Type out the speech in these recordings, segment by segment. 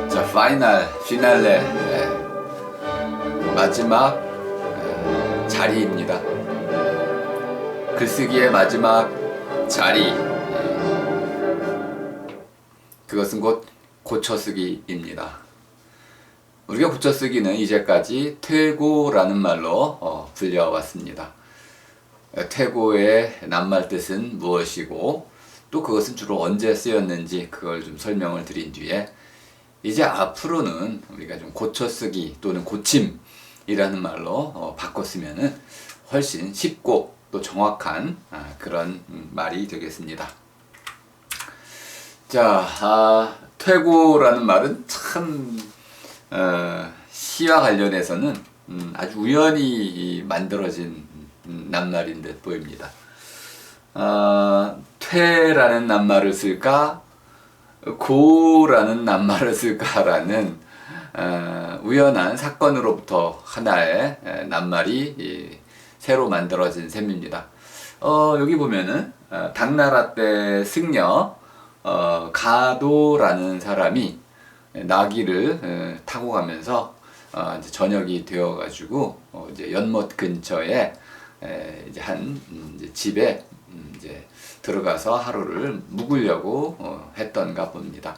자, 피날레, 마지막 자리입니다. 글쓰기의 마지막 자리, 그것은 곧 고쳐쓰기입니다. 우리가 고쳐쓰기는 이제까지 퇴고라는 말로 불려왔습니다. 퇴고의 낱말 뜻은 무엇이고 또 그것은 주로 언제 쓰였는지 그걸 좀 설명을 드린 뒤에 이제 앞으로는 우리가 좀 고쳐쓰기 또는 고침이라는 말로 바꿔 쓰면은 훨씬 쉽고 또 정확한 그런 말이 되겠습니다. 자, 퇴고라는 말은 참 시와 관련해서는 아주 우연히 만들어진 낱말인 듯 보입니다. 퇴라는 낱말을 쓸까 고라는 낱말을 쓸까라는 우연한 사건으로부터 하나의 낱말이 새로 만들어진 셈입니다. 여기 보면은 당나라 때 승려 가도라는 사람이 나귀를 타고 가면서 이제 저녁이 되어가지고 이제 연못 근처에 이제 한 이제 집에 이제 들어가서 하루를 묵으려고 했던가 봅니다.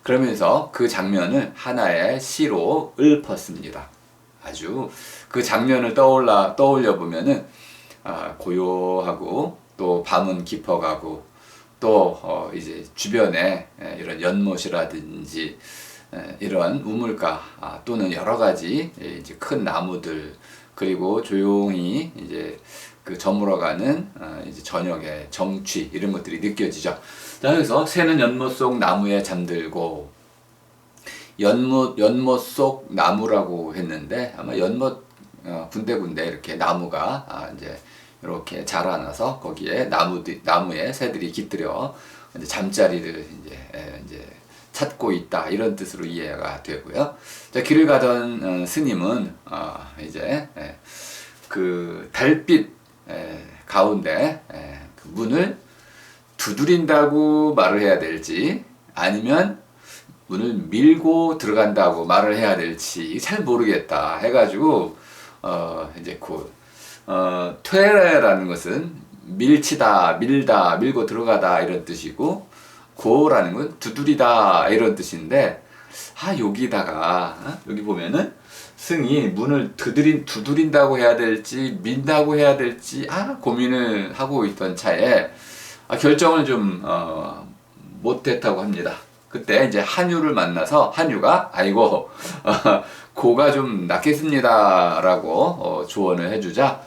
그러면서 그 장면을 하나의 시로 읊었습니다. 아주 그 장면을 떠올려 보면은 고요하고 또 밤은 깊어가고 또 이제 주변에 이런 연못이라든지 이런 우물가 또는 여러 가지 이제 큰 나무들 그리고 조용히 이제 그 저물어가는 이제 저녁의 정취 이런 것들이 느껴지죠. 자, 그래서 새는 연못 속 나무에 잠들고 연못 속 나무라고 했는데 아마 연못 군데군데 이렇게 나무가 이제 이렇게 자라나서 거기에 나무에 새들이 깃들여 이제 잠자리를 이제 찾고 있다 이런 뜻으로 이해가 되고요. 자, 길을 가던 스님은 이제 그 달빛 가운데 그 문을 두드린다고 말을 해야 될지 아니면 문을 밀고 들어간다고 말을 해야 될지 잘 모르겠다 해가지고 이제 퇴라는 것은 밀치다, 밀다, 밀고 들어가다 이런 뜻이고 고라는 건 두드리다 이런 뜻인데 여기다가 여기 보면은 승이 문을 두드린다고 해야 될지 민다고 해야 될지 고민을 하고 있던 차에 결정을 좀 못했다고 합니다. 그때 이제 한유를 만나서 한유가 아이고 고가 좀 낫겠습니다라고 조언을 해주자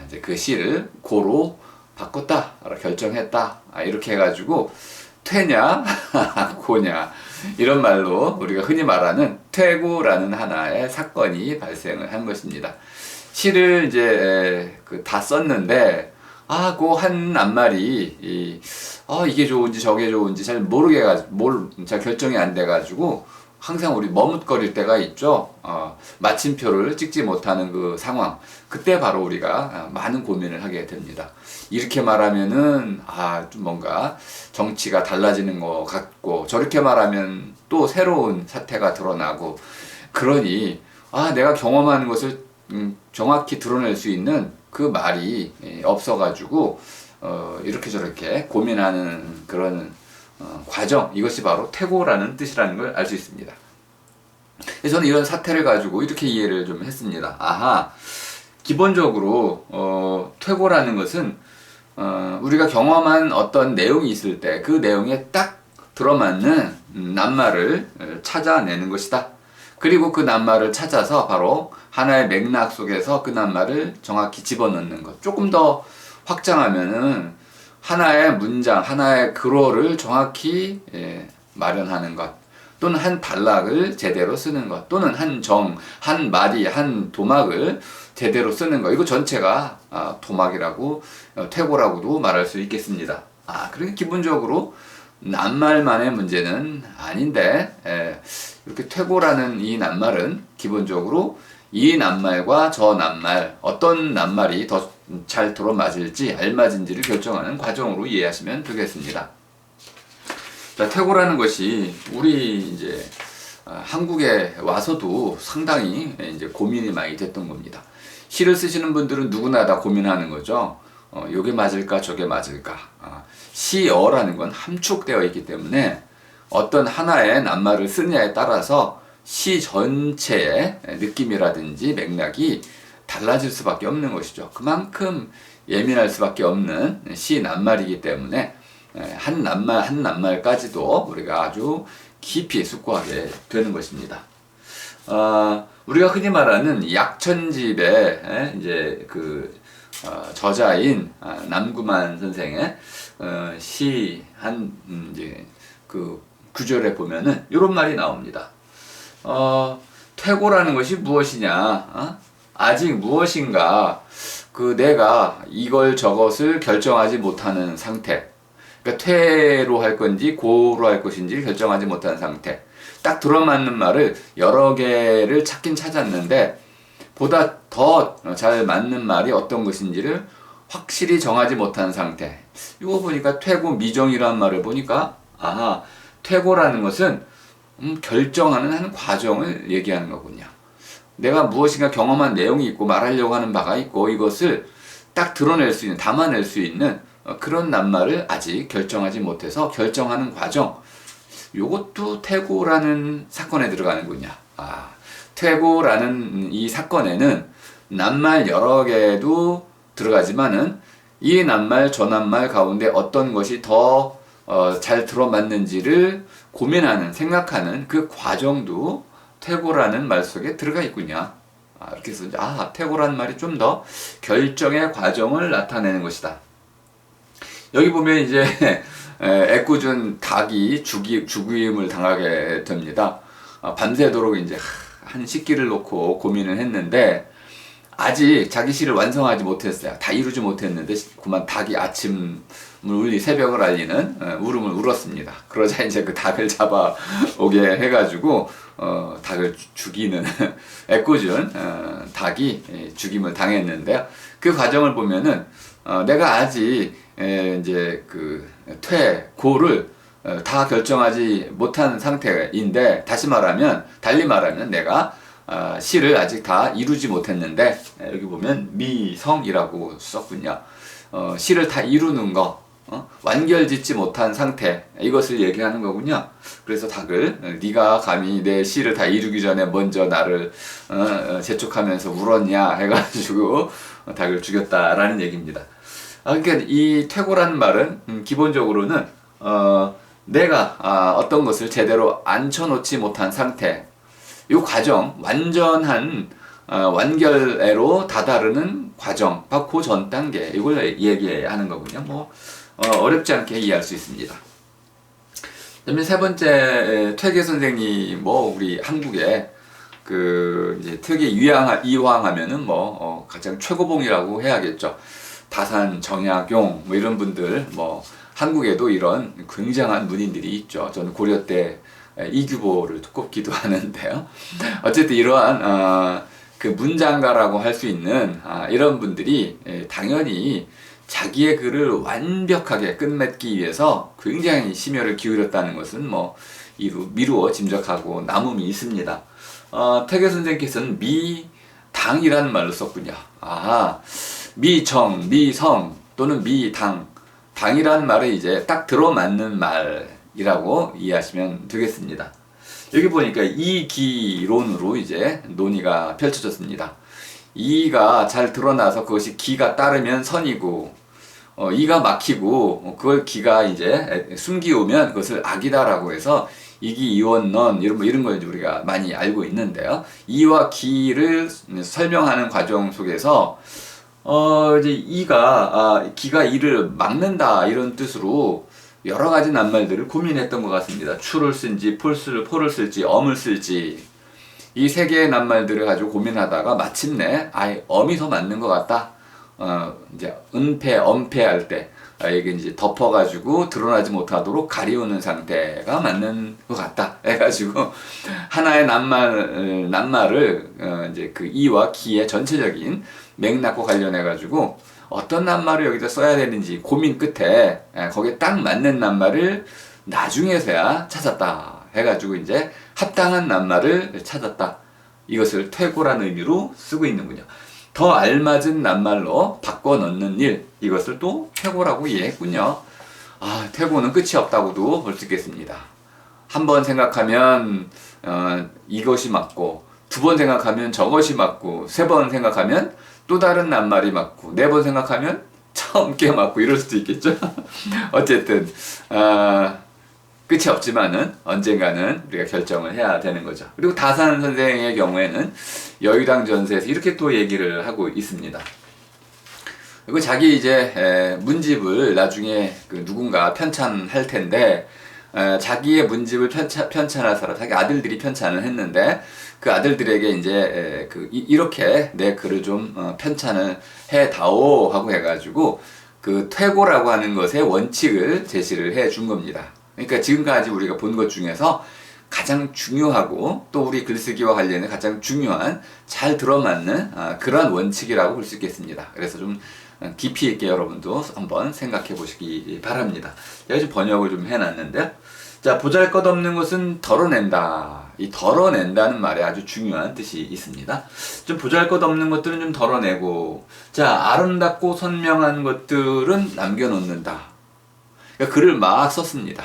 이제 그 시를 고로 바꿨다 결정했다 이렇게 해가지고 퇴냐 고냐 이런 말로 우리가 흔히 말하는 퇴고라는 하나의 사건이 발생을 한 것입니다. 시를 이제 다 썼는데 그 한 낱말이 이게 좋은지 저게 좋은지 잘 잘 결정이 안 돼가지고 항상 우리 머뭇거릴 때가 있죠. 마침표를 찍지 못하는 그 상황. 그때 바로 우리가 많은 고민을 하게 됩니다. 이렇게 말하면은 좀 뭔가 정치가 달라지는 것 같고 저렇게 말하면 또 새로운 사태가 드러나고 그러니 내가 경험하는 것을 정확히 드러낼 수 있는 그 말이 없어가지고 이렇게 저렇게 고민하는 그런 과정, 이것이 바로 퇴고라는 뜻이라는 걸 알 수 있습니다. 그래서 저는 이런 사태를 가지고 이렇게 이해를 좀 했습니다. 기본적으로 퇴고라는 것은 우리가 경험한 어떤 내용이 있을 때 그 내용에 딱 들어맞는 낱말을 찾아내는 것이다. 그리고 그 낱말을 찾아서 바로 하나의 맥락 속에서 그 낱말을 정확히 집어넣는 것. 조금 더 확장하면은 하나의 문장, 하나의 글어를 정확히 마련하는 것, 또는 한 단락을 제대로 쓰는 것, 또는 한 마디, 한 도막을 제대로 쓰는 것. 이거 전체가 도막이라고, 퇴고라고도 말할 수 있겠습니다. 그러니까 기본적으로 낱말만의 문제는 아닌데, 이렇게 퇴고라는 이 낱말은 기본적으로 이 낱말과 저 낱말, 어떤 낱말이 더 잘 들어맞을지 알맞은지를 결정하는 과정으로 이해하시면 되겠습니다. 자, 퇴고라는 것이 우리 이제 한국에 와서도 상당히 이제 고민이 많이 됐던 겁니다. 시를 쓰시는 분들은 누구나 다 고민하는 거죠. 요게 맞을까 저게 맞을까. 시어라는 건 함축되어 있기 때문에 어떤 하나의 낱말을 쓰느냐에 따라서 시 전체의 느낌이라든지 맥락이 달라질 수밖에 없는 것이죠. 그만큼 예민할 수밖에 없는 시 낱말이기 때문에 한 낱말 한 낱말까지도 우리가 아주 깊이 숙고하게 되는 것입니다. 우리가 흔히 말하는 약천집의 이제 그 저자인 남구만 선생의 시 한 이제 그 구절에 보면은 이런 말이 나옵니다. 퇴고라는 것이 무엇이냐? 아직 무엇인가 그 내가 이걸 저것을 결정하지 못하는 상태. 그러니까 퇴로 할 건지 고로 할 것인지 결정하지 못하는 상태. 딱 들어맞는 말을 여러 개를 찾긴 찾았는데 보다 더 잘 맞는 말이 어떤 것인지를 확실히 정하지 못한 상태. 이거 보니까 퇴고 미정이라는 말을 보니까 퇴고라는 것은 결정하는 한 과정을 얘기하는 거군요. 내가 무엇인가 경험한 내용이 있고 말하려고 하는 바가 있고 이것을 딱 드러낼 수 있는, 담아낼 수 있는 그런 낱말을 아직 결정하지 못해서 결정하는 과정. 요것도 퇴고라는 사건에 들어가는군요. 퇴고라는 이 사건에는 낱말 여러 개도 들어가지만은 이 낱말 저 낱말 가운데 어떤 것이 더 잘 들어맞는지를 고민하는, 생각하는 그 과정도 퇴고라는 말 속에 들어가 있군요. 이렇게 해서 퇴고라는 말이 좀 더 결정의 과정을 나타내는 것이다. 여기 보면 이제 애꿎은 닭이 죽임을 당하게 됩니다. 밤새도록 이제 한 식기를 놓고 고민을 했는데 아직 자기 시를 완성하지 못했어요. 다 이루지 못했는데 그만 닭이 아침을 울리 새벽을 알리는 울음을 울었습니다. 그러자 이제 그 닭을 잡아 오게 해가지고 닭을 죽이는 애꿎은 닭이 죽임을 당했는데요. 그 과정을 보면은 내가 아직 이제 그 퇴고를 다 결정하지 못한 상태인데 달리 말하면 내가 시를 아직 다 이루지 못했는데 여기 보면 미성이라고 썼군요. 시를 다 이루는 거, 완결짓지 못한 상태, 이것을 얘기하는 거군요. 그래서 닭을 네가 감히 내 시를 다 이루기 전에 먼저 나를 재촉하면서 울었냐 해가지고 닭을 죽였다라는 얘기입니다. 그러니까 이 퇴고라는 말은 기본적으로는 내가 어떤 것을 제대로 앉혀놓지 못한 상태, 이 과정, 완전한 완결애로 다다르는 과정, 바로 그 전 단계, 이걸 얘기하는 거군요. 어렵지 않게 이해할 수 있습니다. 그다음에 세 번째, 퇴계 선생님, 우리 한국에 이제 퇴계 이황하면은 가장 최고봉이라고 해야겠죠. 다산, 정약용, 이런 분들, 한국에도 이런 굉장한 문인들이 있죠. 저는 고려 때 이규보를 꼽기도 하는데요. 어쨌든 이러한 그 문장가라고 할 수 있는 이런 분들이 당연히 자기의 글을 완벽하게 끝맺기 위해서 굉장히 심혈을 기울였다는 것은 미루어 짐작하고 남음이 있습니다. 퇴계 선생님께서는 미당이라는 말로 썼군요. 미정, 미성 또는 미당, 당이라는 말은 이제 딱 들어맞는 말이라고 이해하시면 되겠습니다. 여기 보니까 이기론으로 이제 논의가 펼쳐졌습니다. 이가 잘 드러나서 그것이 기가 따르면 선이고, 이가 막히고 그걸 기가 이제 숨기우면 그것을 악이다라고 해서 이기 이원론 이런 걸 우리가 많이 알고 있는데요. 이와 기를 설명하는 과정 속에서 이제 기가 이를 막는다 이런 뜻으로 여러 가지 낱말들을 고민했던 것 같습니다. 추를 쓴지 포를 쓸지 엄을 쓸지 이 세 개의 낱말들을 가지고 고민하다가 마침내 엄이 더 맞는 것 같다. 이제 은폐, 엄폐 할 때 이게 이제 덮어가지고 드러나지 못하도록 가리우는 상태가 맞는 것 같다. 해가지고 하나의 낱말을 이제 그 이와 기의 전체적인 맥락과 관련해가지고 어떤 낱말을 여기다 써야 되는지 고민 끝에 거기에 딱 맞는 낱말을 나중에서야 찾았다 해가지고 이제 합당한 낱말을 찾았다. 이것을 퇴고라는 의미로 쓰고 있는군요. 더 알맞은 낱말로 바꿔 넣는 일, 이것을 또 퇴고라고 이해했군요. 아, 퇴고는 끝이 없다고도 볼 수 있겠습니다. 한 번 생각하면 이것이 맞고, 두 번 생각하면 저것이 맞고, 세 번 생각하면 또 다른 낱말이 맞고, 네 번 생각하면 처음 게 맞고, 이럴 수도 있겠죠. 어쨌든 끝이 없지만은 언젠가는 우리가 결정을 해야 되는 거죠. 그리고 다산 선생의 경우에는 여유당 전세에서 이렇게 또 얘기를 하고 있습니다. 그리고 자기 이제 문집을 나중에 그 누군가 편찬할 텐데, 자기의 문집을 편찬할 사람, 자기 아들들이 편찬을 했는데, 그 아들들에게 이제 이렇게 내 글을 좀 편찬을 해다오 하고 해가지고 그 퇴고라고 하는 것의 원칙을 제시를 해 준 겁니다. 그러니까 지금까지 우리가 본 것 중에서 가장 중요하고 또 우리 글쓰기와 관련해 가장 중요한 잘 들어맞는 그러한 원칙이라고 볼 수 있겠습니다. 그래서 좀 깊이 있게 여러분도 한번 생각해 보시기 바랍니다. 제가 지금 번역을 좀 해놨는데요. 자, 보잘것없는 것은 덜어낸다. 이 덜어낸다는 말에 아주 중요한 뜻이 있습니다. 좀 보잘것없는 것들은 좀 덜어내고, 자, 아름답고 선명한 것들은 남겨놓는다. 그러니까 글을 막 썼습니다.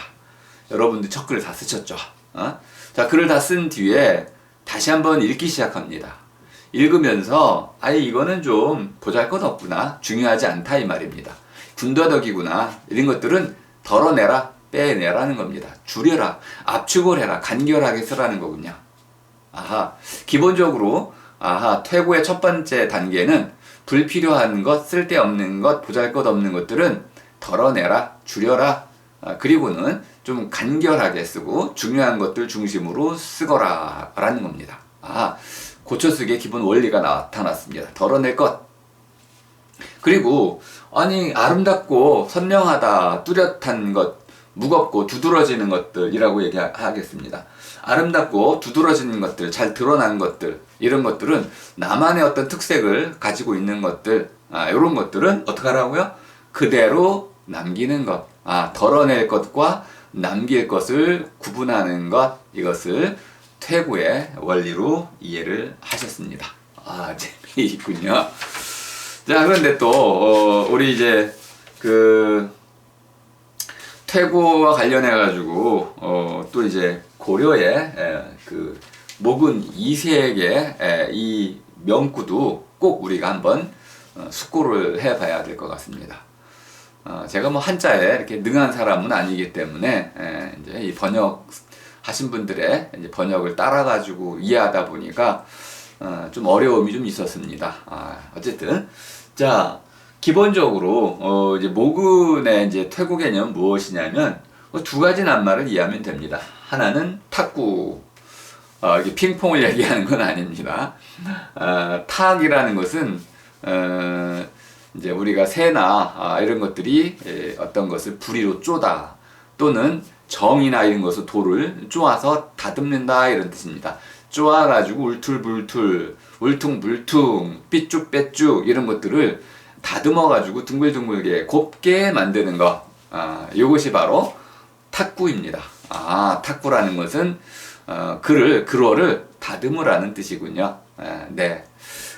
여러분들 첫 글을 다 쓰셨죠. 자, 글을 다 쓴 뒤에 다시 한번 읽기 시작합니다. 읽으면서 이거는 좀 보잘것없구나, 중요하지 않다 이 말입니다. 군더더기구나, 이런 것들은 덜어내라, 빼내라는 겁니다. 줄여라, 압축을 해라, 간결하게 쓰라는 거군요. 기본적으로 퇴고의 첫 번째 단계는 불필요한 것, 쓸데없는 것, 보잘것없는 것들은 덜어내라, 줄여라, 그리고는 좀 간결하게 쓰고 중요한 것들 중심으로 쓰거라 라는 겁니다. 고쳐쓰기의 기본 원리가 나타났습니다. 덜어낼 것. 그리고 아름답고 선명하다, 뚜렷한 것, 무겁고 두드러지는 것들이라고 얘기하겠습니다. 아름답고 두드러지는 것들, 잘 드러난 것들, 이런 것들은 나만의 어떤 특색을 가지고 있는 것들, 이런 것들은 어떻게 하라고요? 그대로 남기는 것. 덜어낼 것과 남길 것을 구분하는 것, 이것을 퇴고의 원리로 이해를 하셨습니다. 재미있군요. 자, 그런데 또 우리 이제 퇴고와 관련해 가지고 또 이제 고려의 목은 이색의 이 명구도 꼭 우리가 한번 숙고를 해봐야 될 것 같습니다. 제가 뭐 한자에 이렇게 능한 사람은 아니기 때문에 이제 이 번역 하신 분들의 이제 번역을 따라가지고 이해하다 보니까 좀 어려움이 좀 있었습니다. 어쨌든 자, 기본적으로 이제 모근의 이제 퇴고 개념은 무엇이냐면 두 가지 낱말을 이해하면 됩니다. 하나는 탁구, 이게 핑퐁을 얘기하는 건 아닙니다. 탁이라는 것은 이제 우리가 새나 이런 것들이 어떤 것을 부리로 쪼다, 또는 정이나 이런 것을 돌을 쪼아서 다듬는다, 이런 뜻입니다. 쪼아가지고 울툴불툴, 울퉁불퉁, 삐쭉빼쭉 이런 것들을 다듬어가지고 둥글둥글게 곱게 만드는 것, 이것이 바로 탁구입니다. 탁구라는 것은 글어를 다듬으라는 뜻이군요. 네.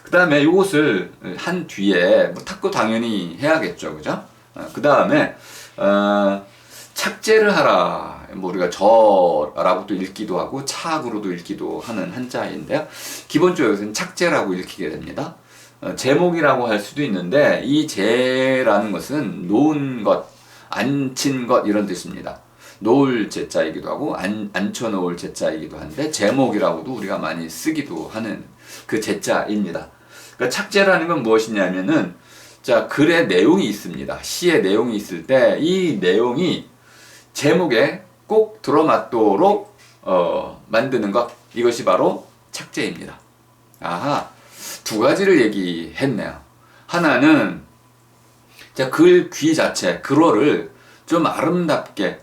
그 다음에 이것을 한 뒤에 탁구 당연히 해야겠죠, 그죠? 그 다음에 착제를 하라. 우리가 저라고 또 읽기도 하고 착으로도 읽기도 하는 한자인데요. 기본적으로 여기서는 착제라고 읽히게 됩니다. 제목이라고 할 수도 있는데, 이 제라는 것은 놓은 것, 앉힌 것, 이런 뜻입니다. 놓을 제자이기도 하고 앉혀놓을 제자이기도 한데, 제목이라고도 우리가 많이 쓰기도 하는 그 제자입니다. 그러니까 착제라는 건 무엇이냐면은, 자, 글의 내용이 있습니다. 시의 내용이 있을 때 이 내용이 제목에 꼭 들어맞도록 만드는 것, 이것이 바로 착제입니다. 두 가지를 얘기했네요. 하나는 글 귀 자체, 글어를 좀 아름답게,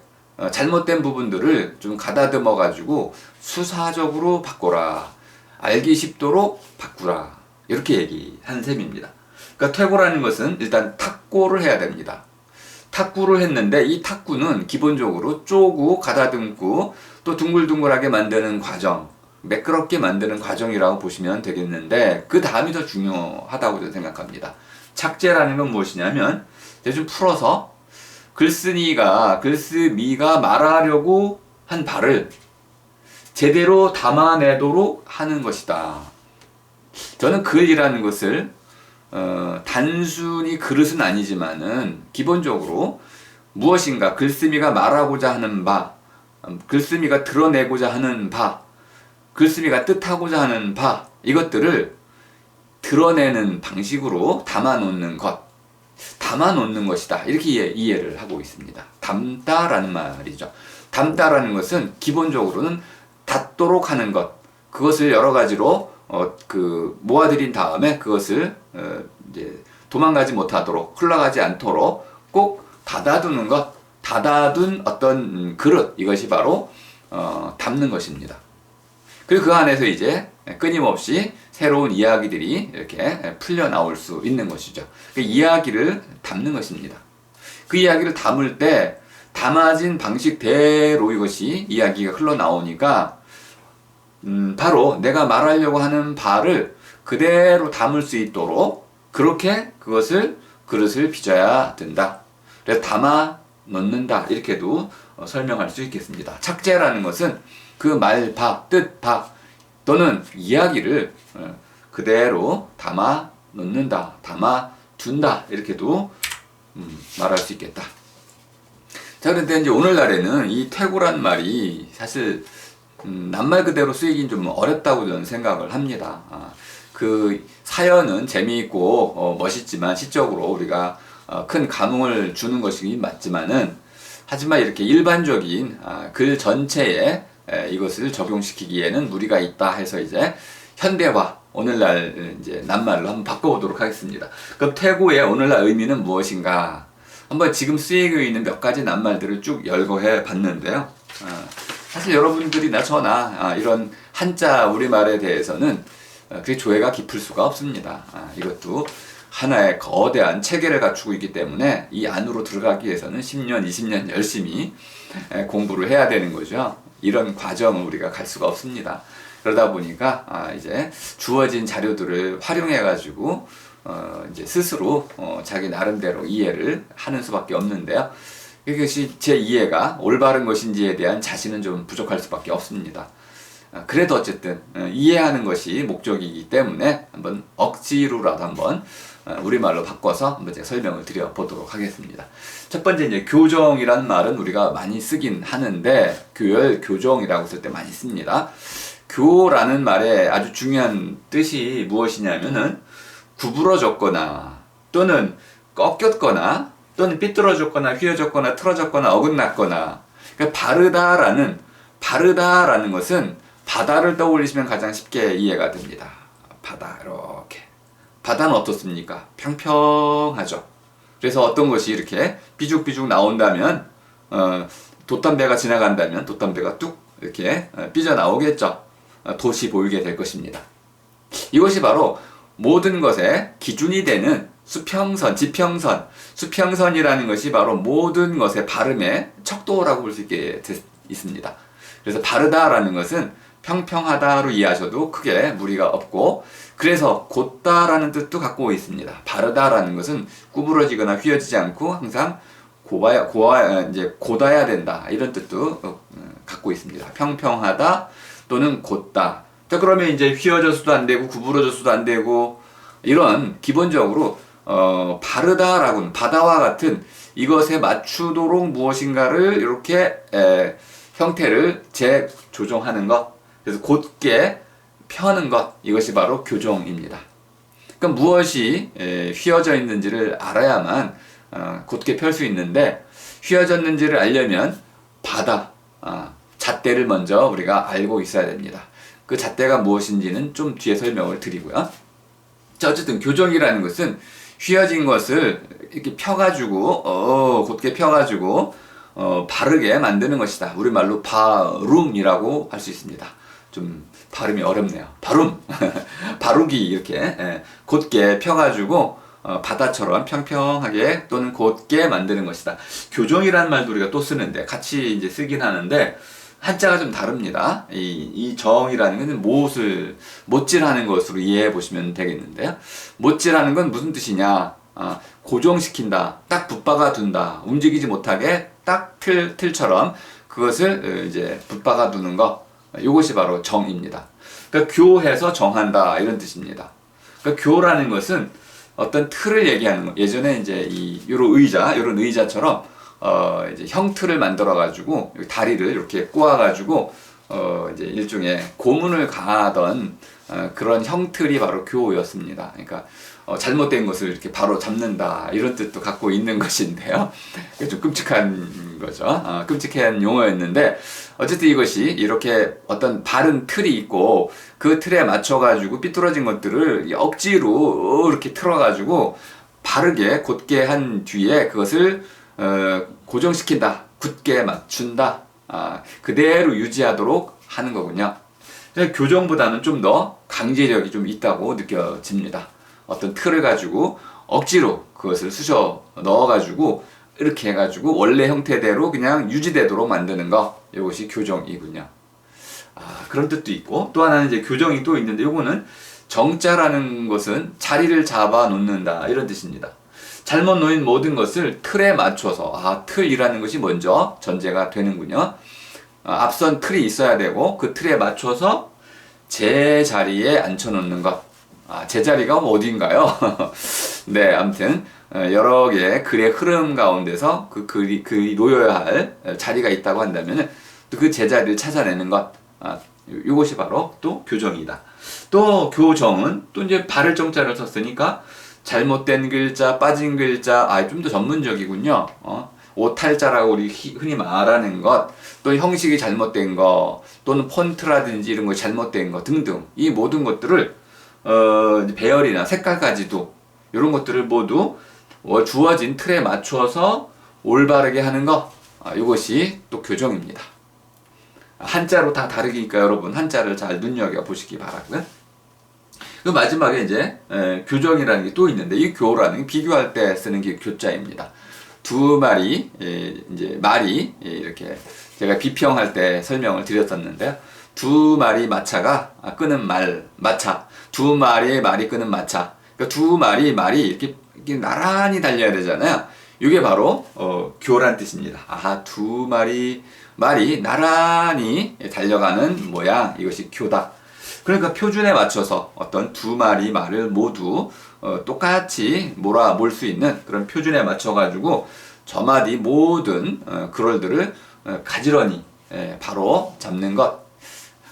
잘못된 부분들을 좀 가다듬어 가지고 수사적으로 바꿔라, 알기 쉽도록 바꾸라, 이렇게 얘기한 셈입니다. 그러니까 퇴고라는 것은 일단 탁고를 해야 됩니다. 탁구를 했는데 이 탁구는 기본적으로 쪼고 가다듬고 또 둥글둥글하게 만드는 과정, 매끄럽게 만드는 과정이라고 보시면 되겠는데 그 다음이 더 중요하다고 저는 생각합니다. 착제라는 건 무엇이냐면 좀 풀어서 글쓰미가 말하려고 한 바를 제대로 담아내도록 하는 것이다. 저는 글이라는 것을 단순히 그릇은 아니지만은 기본적으로 무엇인가 글쓰미가 말하고자 하는 바, 글쓰미가 드러내고자 하는 바, 글쓰미가 뜻하고자 하는 바, 이것들을 드러내는 방식으로 담아놓는 것이다. 이렇게 이해를 하고 있습니다. 담다라는 말이죠. 담다라는 것은 기본적으로는 닿도록 하는 것, 그것을 여러 가지로 모아들인 다음에 그것을 이제 도망가지 못하도록, 흘러가지 않도록 꼭 닫아두는 것, 닫아둔 어떤 그릇, 이것이 바로 담는 것입니다. 그리고 그 안에서 이제 끊임없이 새로운 이야기들이 이렇게 풀려 나올 수 있는 것이죠. 그 이야기를 담는 것입니다. 그 이야기를 담을 때 담아진 방식대로 이것이 이야기가 흘러나오니까 바로 내가 말하려고 하는 바를 그대로 담을 수 있도록 그렇게 그릇을 빚어야 된다. 그래서 담아 넣는다. 이렇게도 설명할 수 있겠습니다. 착제라는 것은 그 말, 뜻, 또는 이야기를 그대로 담아 넣는다. 담아 둔다. 이렇게도 말할 수 있겠다. 자, 그런데 이제 오늘날에는 이 퇴고란 말이 사실 낱말 그대로 쓰이긴 좀 어렵다고 저는 생각을 합니다. 그 사연은 재미있고 멋있지만 시적으로 우리가 큰 감흥을 주는 것이긴 맞지만은 하지만 이렇게 일반적인 글 전체에 이것을 적용시키기에는 무리가 있다 해서 이제 현대화 오늘날 이제 낱말로 한번 바꿔보도록 하겠습니다. 그럼 퇴고의 오늘날 의미는 무엇인가? 한번 지금 쓰이고 있는 몇 가지 낱말들을 쭉 열거해 봤는데요. 사실 여러분들이나 저나 이런 한자 우리말에 대해서는 그게 조예가 깊을 수가 없습니다. 이것도 하나의 거대한 체계를 갖추고 있기 때문에 이 안으로 들어가기 위해서는 10년, 20년 열심히 공부를 해야 되는 거죠. 이런 과정을 우리가 갈 수가 없습니다. 그러다 보니까 이제 주어진 자료들을 활용해 가지고 이제 스스로 자기 나름대로 이해를 하는 수밖에 없는데요. 이것이 제 이해가 올바른 것인지에 대한 자신은 좀 부족할 수밖에 없습니다. 그래도 어쨌든 이해하는 것이 목적이기 때문에 한번 억지로라도 한번 우리말로 바꿔서 한번 제가 설명을 드려보도록 하겠습니다. 첫 번째 이제 교정이라는 말은 우리가 많이 쓰긴 하는데 교열, 교정이라고 쓸 때 많이 씁니다. 교라는 말의 아주 중요한 뜻이 무엇이냐면은 구부러졌거나 또는 꺾였거나 또는 삐뚤어졌거나 휘어졌거나 틀어졌거나 어긋났거나 그러니까 바르다라는 것은 바다를 떠올리시면 가장 쉽게 이해가 됩니다. 바다 이렇게 바다는 어떻습니까? 평평하죠. 그래서 어떤 것이 이렇게 삐죽삐죽 나온다면 돛담배가 지나간다면 돛담배가 뚝 이렇게 삐져나오겠죠. 돛이 보이게 될 것입니다. 이것이 바로 모든 것의 기준이 되는 수평선, 지평선, 수평선이라는 것이 바로 모든 것의 발음의 척도라고 볼 수 있게 있습니다. 그래서 바르다라는 것은 평평하다로 이해하셔도 크게 무리가 없고 그래서 곧다라는 뜻도 갖고 있습니다. 바르다라는 것은 구부러지거나 휘어지지 않고 항상 곧아야 된다 이런 뜻도 갖고 있습니다. 평평하다 또는 곧다. 자, 그러면 이제 휘어져서도 안 되고 구부러져서도 안 되고 이런 기본적으로 바르다라고는 바다와 같은 이것에 맞추도록 무엇인가를 이렇게 형태를 재조정하는 것, 그래서 곧게 펴는 것, 이것이 바로 교정입니다. 그러니까 무엇이 휘어져 있는지를 알아야만 곧게 펼 수 있는데 휘어졌는지를 알려면 잣대를 먼저 우리가 알고 있어야 됩니다. 그 잣대가 무엇인지는 좀 뒤에 설명을 드리고요. 자, 어쨌든 교정이라는 것은 휘어진 것을 이렇게 펴가지고 곧게 펴가지고 바르게 만드는 것이다. 우리말로 바룸이라고 할 수 있습니다. 좀 발음이 어렵네요. 바룸 바르기 이렇게 곧게 펴가지고 바다처럼 평평하게 또는 곧게 만드는 것이다. 교정이라는 말도 우리가 또 쓰는데 같이 이제 쓰긴 하는데 한자가 좀 다릅니다. 이 정이라는 것은 못질하는 것으로 이해해 보시면 되겠는데요. 못질하는 건 무슨 뜻이냐? 고정시킨다, 딱 붙박아 둔다, 움직이지 못하게 딱 틀처럼 그것을 이제 붙박아 두는 것, 이것이 바로 정입니다. 그러니까 교해서 정한다 이런 뜻입니다. 그러니까 교라는 것은 어떤 틀을 얘기하는 거. 예전에 이제 요런 의자처럼 이제 형틀을 만들어 가지고 다리를 이렇게 꼬아 가지고 이제 일종의 고문을 가하던 그런 형틀이 바로 교였습니다. 그러니까 잘못된 것을 이렇게 바로 잡는다 이런 뜻도 갖고 있는 것인데요. 좀 끔찍한 거죠. 끔찍한 용어였는데 어쨌든 이것이 이렇게 어떤 바른 틀이 있고 그 틀에 맞춰 가지고 삐뚤어진 것들을 억지로 이렇게 틀어 가지고 바르게 곧게 한 뒤에 그것을 고정시킨다, 굳게 맞춘다, 그대로 유지하도록 하는 거군요. 교정보다는 좀 더 강제력이 좀 있다고 느껴집니다. 어떤 틀을 가지고 억지로 그것을 쑤셔 넣어가지고 이렇게 해가지고 원래 형태대로 그냥 유지되도록 만드는 거, 이것이 교정이군요. 그런 뜻도 있고 또 하나는 이제 교정이 또 있는데 요거는 정자라는 것은 자리를 잡아 놓는다 이런 뜻입니다. 잘못 놓인 모든 것을 틀에 맞춰서 틀이라는 것이 먼저 전제가 되는군요. 앞선 틀이 있어야 되고 그 틀에 맞춰서 제자리에 앉혀놓는 것. 제자리가 어디인가요? 네, 아무튼 여러 개의 글의 흐름 가운데서 그 글이 놓여야 할 자리가 있다고 한다면 또 그 제자리를 찾아내는 것. 이것이 바로 또 교정이다. 또 교정은 또 이제 바를 정자를 썼으니까 잘못된 글자, 빠진 글자, 좀 더 전문적이군요. 오탈자라고 우리 흔히 말하는 것, 또 형식이 잘못된 거, 또는 폰트라든지 이런 거 잘못된 거 등등 이 모든 것들을 배열이나 색깔까지도 이런 것들을 모두 주어진 틀에 맞춰서 올바르게 하는 거, 이것이 또 교정입니다. 한자로 다 다르니까 여러분 한자를 잘 눈여겨보시기 바라고요. 그 마지막에 이제 교정이라는 게 또 있는데 이 교라는 게 비교할 때 쓰는 게 교자입니다. 두 마리 이제 말이 이렇게 제가 비평할 때 설명을 드렸었는데요. 두 마리 마차가 끄는 마차, 두 마리의 말이 끄는 마차. 그러니까 두 마리 말이 이렇게 나란히 달려야 되잖아요. 이게 바로 교란 뜻입니다. 두 마리 말이 나란히 달려가는 모양, 이것이 교다. 그러니까 표준에 맞춰서 어떤 두 마리 말을 모두 똑같이 몰 수 있는 그런 표준에 맞춰가지고 저마디 모든 그럴들을 가지런히 바로 잡는 것.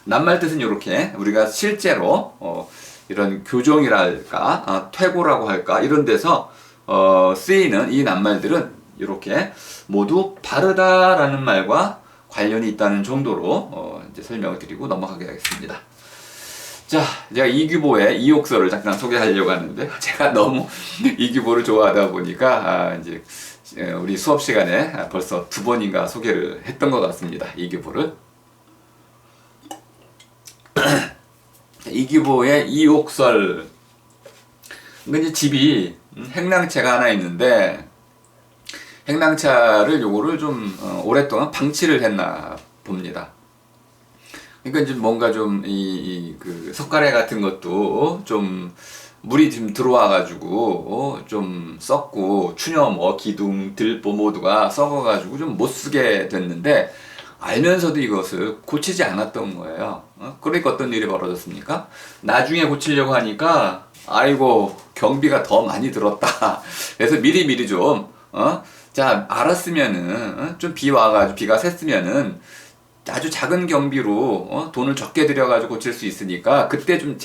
낱말 뜻은 이렇게 우리가 실제로 이런 교정이랄까, 퇴고라고 할까 이런 데서 쓰이는 이 낱말들은 이렇게 모두 바르다라는 말과 관련이 있다는 정도로 이제 설명을 드리고 넘어가게 하겠습니다. 자, 제가 이규보의 이옥서를 잠깐 소개하려고 하는데 제가 너무 이규보를 좋아하다 보니까 이제 우리 수업 시간에 벌써 두 번인가 소개를 했던 것 같습니다. 이규보를. 이규보의 이옥설. 이제 집이 행랑채가 하나 있는데 행랑차를 요거를 좀 오랫동안 방치를 했나 봅니다. 그러니까 이제 뭔가 좀 그 석가래 같은 것도 좀 물이 좀 들어와가지고 좀 썩고 추녀 기둥 들보 모두가 썩어가지고 좀 못 쓰게 됐는데 알면서도 이것을 고치지 않았던 거예요. 그러니까 어떤 일이 벌어졌습니까? 나중에 고치려고 하니까 아이고 경비가 더 많이 들었다. 그래서 미리 좀 자 알았으면은 좀 비 와가지고 비가 샜으면은 아주 작은 경비로 돈을 적게 들여가지고 고칠 수 있으니까 그때 좀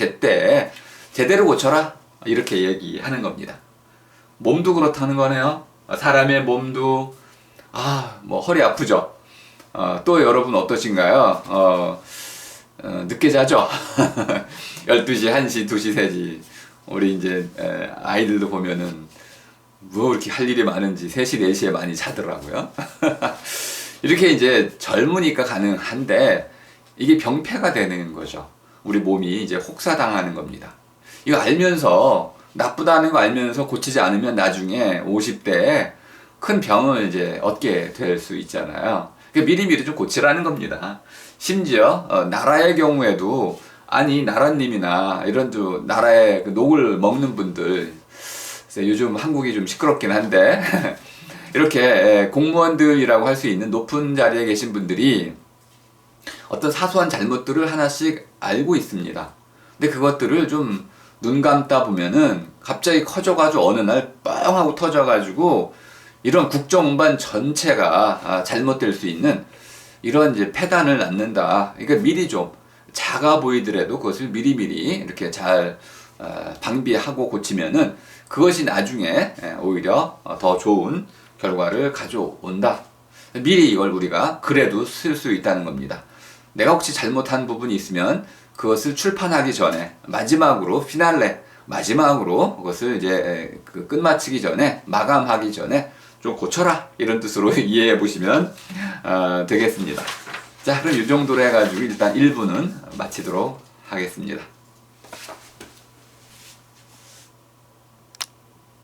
제대로 고쳐라 이렇게 얘기하는 겁니다. 몸도 그렇다는 거네요. 사람의 몸도 뭐 허리 아프죠. 또 여러분 어떠신가요? 늦게 자죠. 12시, 1시, 2시, 3시 우리 이제 아이들도 보면은 뭐 이렇게 할 일이 많은지 3시, 4시에 많이 자더라고요. 이렇게 이제 젊으니까 가능한데 이게 병폐가 되는 거죠. 우리 몸이 이제 혹사당하는 겁니다. 이거 알면서 나쁘다는 거 알면서 고치지 않으면 나중에 50대에 큰 병을 이제 얻게 될 수 있잖아요. 그러니까 미리미리 좀 고치라는 겁니다. 심지어 나라의 경우에도 아니 나라님이나 이런 나라의 그 녹을 먹는 분들, 요즘 한국이 좀 시끄럽긴 한데 이렇게 공무원들이라고 할 수 있는 높은 자리에 계신 분들이 어떤 사소한 잘못들을 하나씩 알고 있습니다. 근데 그것들을 좀 눈 감다 보면은 갑자기 커져가지고 어느 날 뻥 하고 터져가지고 이런 국정운반 전체가 잘못될 수 있는 이런 이제 폐단을 낳는다. 그러니까 미리 좀 작아 보이더라도 그것을 미리미리 이렇게 잘 방비하고 고치면은 그것이 나중에 오히려 더 좋은 결과를 가져온다. 미리 이걸 우리가 그래도 쓸 수 있다는 겁니다. 내가 혹시 잘못한 부분이 있으면 그것을 출판하기 전에 마지막으로 피날레 마지막으로 그것을 이제 그 끝마치기 전에 마감하기 전에 좀 고쳐라 이런 뜻으로 이해해 보시면 되겠습니다. 자, 그럼 이 정도로 해가지고 일단 1부는 마치도록 하겠습니다.